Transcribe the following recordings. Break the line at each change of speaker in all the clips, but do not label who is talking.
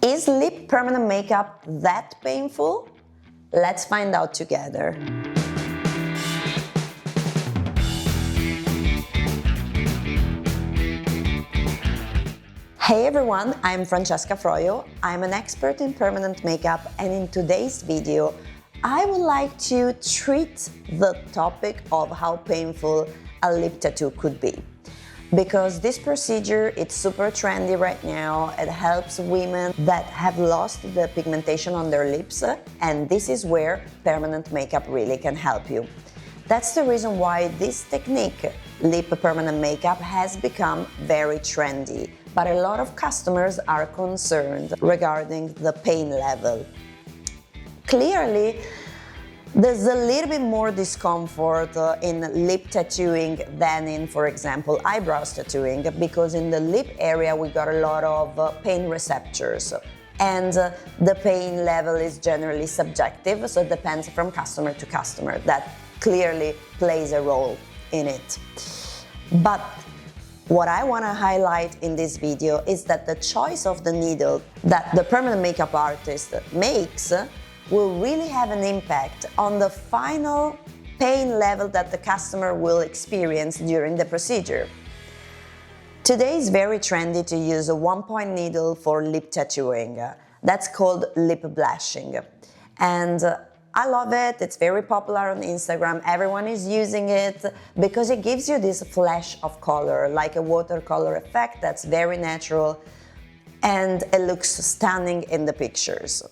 Is lip permanent makeup that painful? Let's find out together. Hey everyone, I'm Francesca Froio. I'm an expert in permanent makeup, and in today's video I would like to treat the topic of how painful a lip tattoo could be. Because this procedure, it's super trendy right now. It helps women that have lost the pigmentation on their lips, and this is where permanent makeup really can help you. That's the reason why this technique, lip permanent makeup, has become very trendy. But a lot of customers are concerned regarding the pain level. Clearly, there's a little bit more discomfort in lip tattooing than in, for example, eyebrows tattooing, because in the lip area we got a lot of pain receptors, and the pain level is generally subjective, so it depends from customer to customer. That clearly plays a role in it. But what I want to highlight in this video is that the choice of the needle that the permanent makeup artist makes will really have an impact on the final pain level that the customer will experience during the procedure. Today is very trendy to use a one-point needle for lip tattooing. That's called lip blushing. And I love it. It's very popular on Instagram. Everyone is using it because it gives you this flash of color, like a watercolor effect that's very natural, and it looks stunning in the pictures.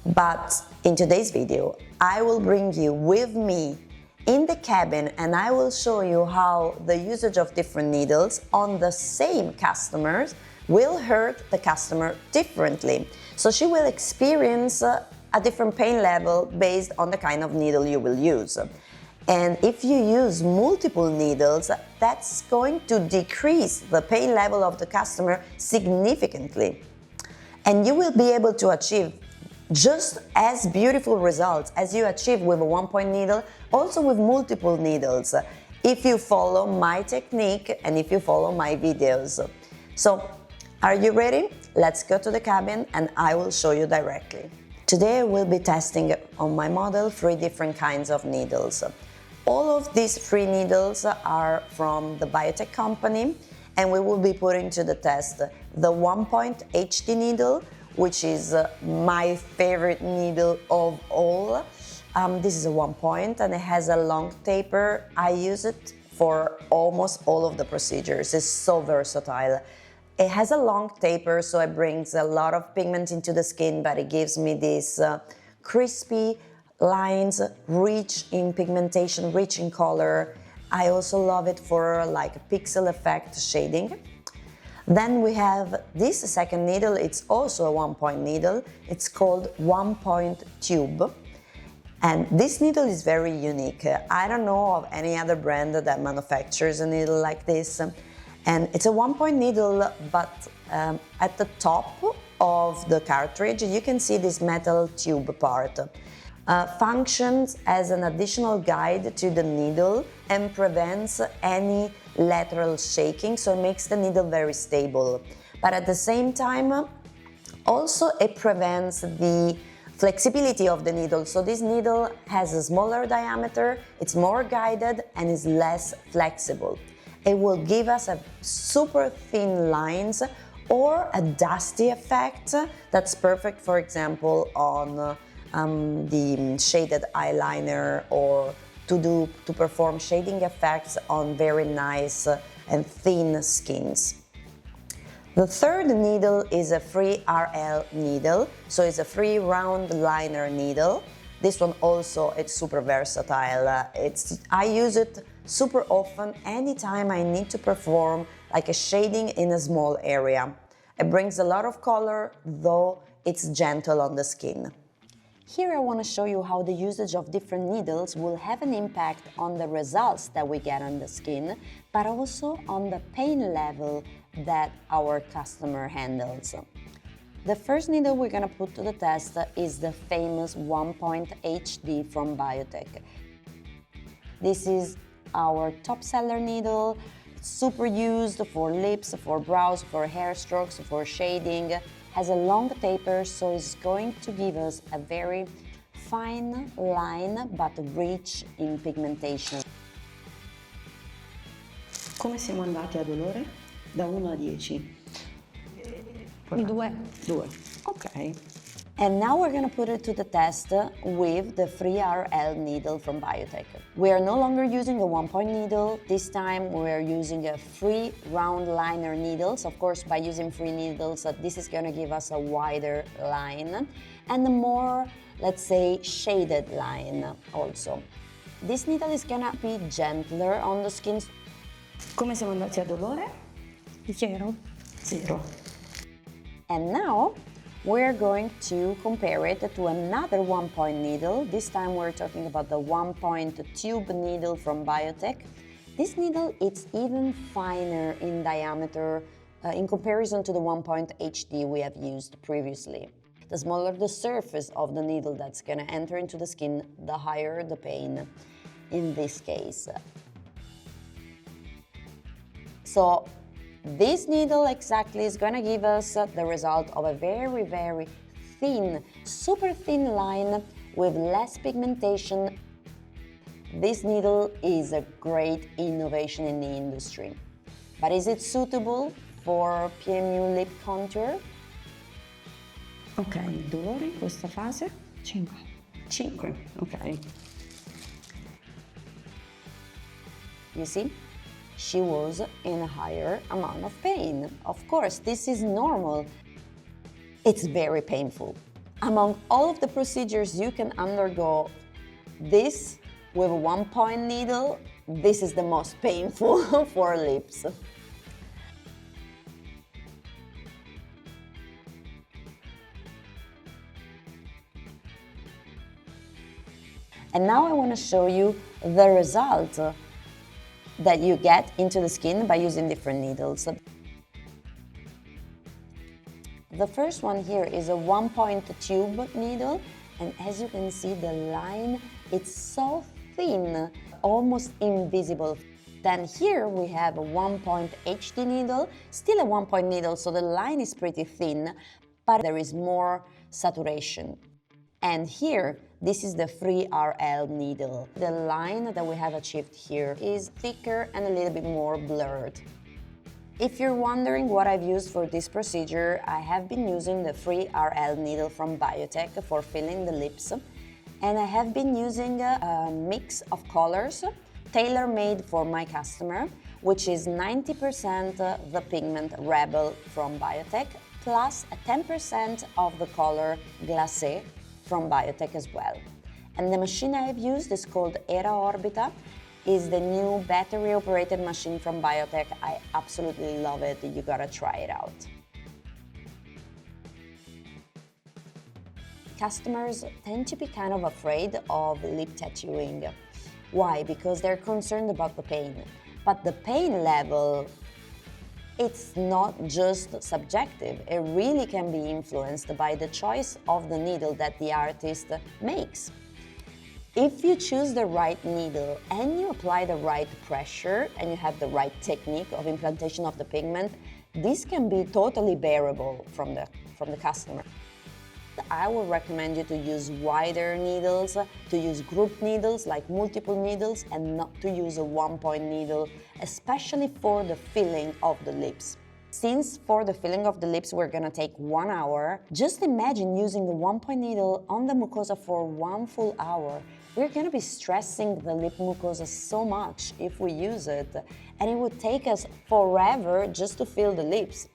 But in today's video, I will bring you with me in the cabin, and I will show you how the usage of different needles on the same customers will hurt the customer differently. So she will experience a different pain level based on the kind of needle you will use. And if you use multiple needles, that's going to decrease the pain level of the customer significantly. And you will be able to achieve just as beautiful results as you achieve with a one-point needle, also with multiple needles, if you follow my technique and if you follow my videos. So, are you ready? Let's go to the cabin and I will show you directly. Today I will be testing on my model 3 different kinds of needles. All of these 3 needles are from the Biotech company, and we will be putting to the test the one-point HD needle, which is my favorite needle of all. This is a one-point and it has a long taper. I use it for almost all of the procedures. It's so versatile. It has a long taper, so it brings a lot of pigment into the skin, but it gives me these crispy lines, rich in pigmentation, rich in color. I also love it for like a pixel effect shading. Then we have this second needle. It's also a one-point needle. It's called one-point tube. And this needle is very unique. I don't know of any other brand that manufactures a needle like this. And it's a one-point needle, but at the top of the cartridge, you can see this metal tube part. Functions as an additional guide to the needle and prevents any lateral shaking, so it makes the needle very stable. But at the same time, also it prevents the flexibility of the needle. So this needle has a smaller diameter, it's more guided and is less flexible. It will give us a super thin lines or a dusty effect that's perfect, for example, on the shaded eyeliner, or to perform shading effects on very nice and thin skins. The third needle is a free RL needle, so it's a free round liner needle. This one also, it's super versatile. I use it super often anytime I need to perform like a shading in a small area. It brings a lot of color, though it's gentle on the skin. Here I want to show you how the usage of different needles will have an impact on the results that we get on the skin, but also on the pain level that our customer handles. The first needle we're going to put to the test is the famous one-point HD from Biotech. This is our top seller needle. It's super used for lips, for brows, for hair strokes, for shading. has a long taper, so it's going to give us a very fine line but rich in pigmentation.
Come siamo andati a dolore? Da 1 a 10?
2.
2. Ok.
And now we're going to put it to the test with the FreeRL needle from Biotech. We are no longer using a one-point needle. This time we're using a free round liner needles. Of course, by using free needles, this is going to give us a wider line and a more, let's say, shaded line also. This needle is going to be gentler on the skin.
Come siamo andati a dolore?
0.
0.
And now we're going to compare it to another one-point needle. This time we're talking about the one-point tube needle from Biotech. This needle, it's even finer in diameter in comparison to the one-point HD we have used previously. The smaller the surface of the needle that's going to enter into the skin, the higher the pain in this case. So this needle exactly is going to give us the result of a very, very thin, super thin line with less pigmentation. This needle is a great innovation in the industry. But is it suitable for PMU lip contour?
Ok, dolore in questa fase?
5.
5. Ok.
You see? She was in a higher amount of pain. Of course, this is normal. It's very painful. Among all of the procedures you can undergo, this with a one-point needle, this is the most painful for lips. And now I want to show you the result that you get into the skin by using different needles. The first one here is a one-point tube needle, and as you can see, the line, it's so thin, almost invisible. Then here we have a one-point HD needle, still a one-point needle, so the line is pretty thin, but there is more saturation. And here, this is the FreeRL needle. The line that we have achieved here is thicker and a little bit more blurred. If you're wondering what I've used for this procedure, I have been using the FreeRL needle from Biotech for filling the lips. And I have been using a mix of colors tailor-made for my customer, which is 90% the pigment Rebel from Biotech, plus 10% of the color Glacé from Biotech as well. And the machine I have used is called Era Orbita. Is the new battery-operated machine from Biotech. I absolutely love it. You gotta try it out. Customers tend to be kind of afraid of lip tattooing. Why? Because they're concerned about the pain. But the pain level, it's not just subjective. It really can be influenced by the choice of the needle that the artist makes. If you choose the right needle and you apply the right pressure and you have the right technique of implantation of the pigment, this can be totally bearable from the customer. I would recommend you to use wider needles, to use group needles like multiple needles, and not to use a one-point needle, especially for the filling of the lips. Since for the filling of the lips we're gonna take 1 hour, just imagine using a one-point needle on the mucosa for 1 full hour. We're gonna be stressing the lip mucosa so much if we use it, and it would take us forever just to fill the lips.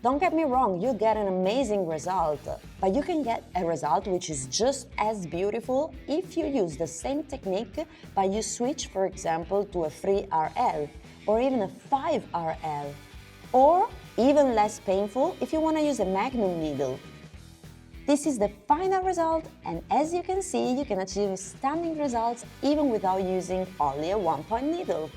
Don't get me wrong, you get an amazing result, but you can get a result which is just as beautiful if you use the same technique, but you switch, for example, to a FreeRL or even a 5RL. Or, even less painful, if you want to use a Magnum needle. This is the final result, and as you can see, you can achieve stunning results even without using only a one-point needle.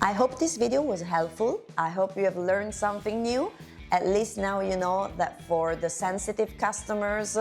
I hope this video was helpful. I hope you have learned something new. At least now you know that for the sensitive customers,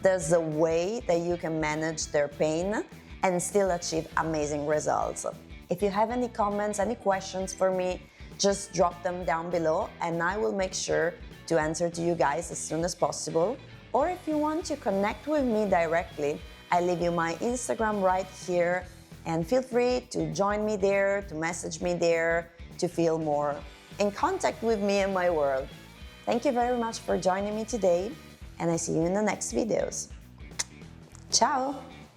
there's a way that you can manage their pain and still achieve amazing results. If you have any comments, any questions for me, just drop them down below and I will make sure to answer to you guys as soon as possible. Or if you want to connect with me directly, I leave you my Instagram right here, and feel free to join me there, to message me there, to feel more in contact with me and my world. Thank you very much for joining me today, and I see you in the next videos. Ciao!